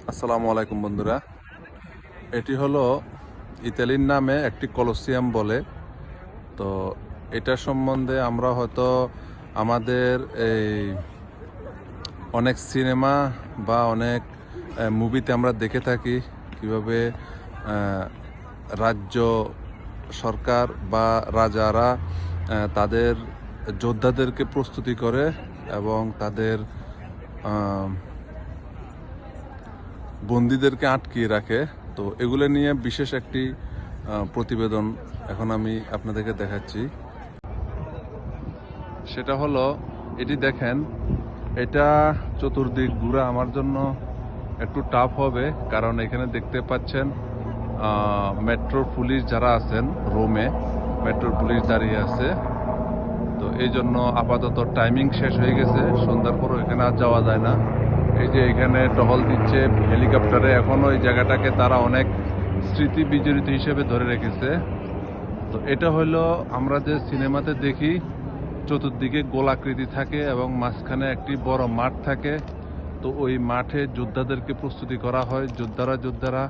আসসালামু আলাইকুম বন্ধুরা। এটি হলো ইতালির নামে একটি কলোসিয়াম বলে। তো এটা সম্বন্ধে আমরা হয়তো আমাদের এই অনেক সিনেমা বা অনেক মুভিতে আমরা দেখে থাকি কিভাবে রাজ্য সরকার বা রাজারা তাদের যোদ্ধাদেরকে প্রস্তুতি করে এবং তাদের বন্দীদেরকে আটকিয়ে রাখে। তো এগুলো নিয়ে বিশেষ একটি প্রতিবেদন এখন আমি আপনাদেরকে দেখাচ্ছি। সেটা হলো, এটি দেখেন, এটা চতুর্দিক ঘুরা আমার জন্য একটু টাফ হবে, কারণ এখানে দেখতে পাচ্ছেন মেট্রোর পুলিশ যারা আছেন, রোমে মেট্রোর পুলিশ দাঁড়িয়ে আছে। তো এই জন্য আপাতত টাইমিং শেষ হয়ে গেছে, সন্ধ্যার পরও এখানে আর যাওয়া যায় না। এই যে এখানে টহল দিচ্ছে হেলিকপ্টারে, এখনো এই জায়গাটাকে তারা অনেক স্মৃতি বিজড়িত হিসেবে ধরে রেখেছে। তো এটা হলো আমরা যে সিনেমাতে দেখি চতুর্দিকে গোলাকৃতি থাকে এবং মাঝখানে একটি বড় মাঠ থাকে। তো ওই মাঠে যোদ্ধাদেরকে প্রস্তুতি করা হয়, যোদ্ধারা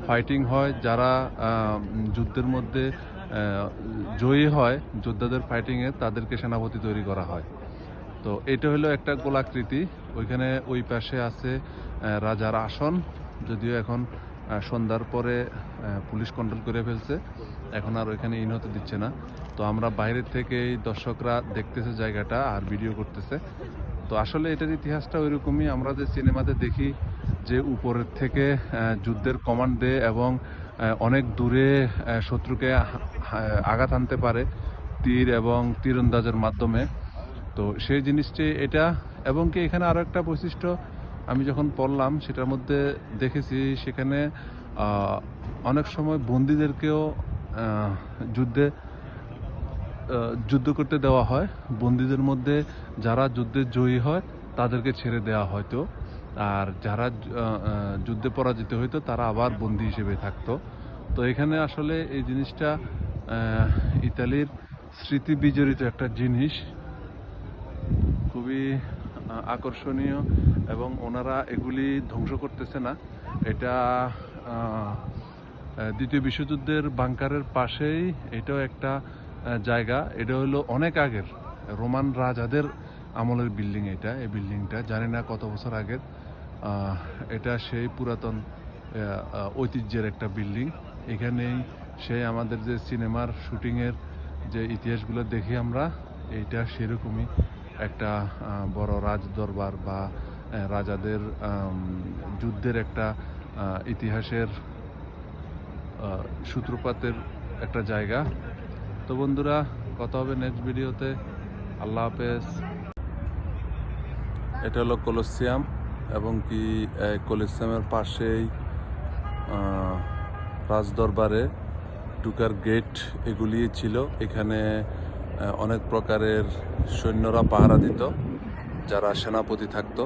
ফাইটিং হয়। যারা যুদ্ধের মধ্যে জয়ী হয় যোদ্ধাদের ফাইটিংয়ে, তাদেরকে সেনাপতি তৈরি করা হয়। তো এটা হলো একটা গোলাকৃতি। ওইখানে ওই পাশে আছে রাজার আসন, যদিও এখন সন্ধ্যার পরে পুলিশ কন্ট্রোল করে ফেলছে, এখন আর ওইখানে ইন হতে দিচ্ছে না। তো আমরা বাইরের থেকেই দর্শকরা দেখতেছে জায়গাটা আর ভিডিও করতেছে। তো আসলে এটার ইতিহাসটা ওইরকমই, আমরা যে সিনেমাতে দেখি যে উপরের থেকে যুদ্ধের কমান্ড দেয় এবং অনেক দূরে শত্রুকে আঘাত আনতে পারে তীর এবং তীরন্দাজের মাধ্যমে। তো সেই জিনিসটি এটা। এবং কি এখানে আরও একটা বৈশিষ্ট্য আমি যখন পড়লাম সেটার মধ্যে দেখেছি, সেখানে অনেক সময় বন্দীদেরকেও যুদ্ধ করতে দেওয়া হয়। বন্দীদের মধ্যে যারা যুদ্ধে জয়ী হয় তাদেরকে ছেড়ে দেওয়া হয়তো, আর যারা যুদ্ধে পরাজিত হইতো তারা আবার বন্দী হিসেবে থাকতো। তো এখানে আসলে এই জিনিসটা ইতালির স্মৃতি বিজড়িত একটা জিনিস, খুবই আকর্ষণীয়। এবং ওনারা এগুলি ধ্বংস করতেছে না। এটা দ্বিতীয় বিশ্বযুদ্ধের বাংকারের পাশেই এটাও একটা জায়গা। এটা হলো অনেক আগের রোমান রাজাদের আমলের বিল্ডিং। এই বিল্ডিংটা জানি না কত বছর আগের। এটা সেই পুরাতন ঐতিহ্যের একটা বিল্ডিং। এখানেই সেই আমাদের যে সিনেমার শুটিংয়ের যে ইতিহাসগুলো দেখি আমরা, এইটা সেরকমই একটা বড় রাজদরবার বা রাজাদের যুদ্ধের একটা ইতিহাসের সূত্রপাতের একটা জায়গা। তো বন্ধুরা, কথা হবে নেক্সট ভিডিওতে। আল্লাহ হাফেজ। এটা হলো কলোসিয়াম, এবং কি কলোসিয়ামের পাশেই রাজদরবারে ঢুকার গেট এগুলি ছিল। এখানে অনেক প্রকারের সৈন্যরা পাহারা দিত, যারা সেনাপতি থাকতো।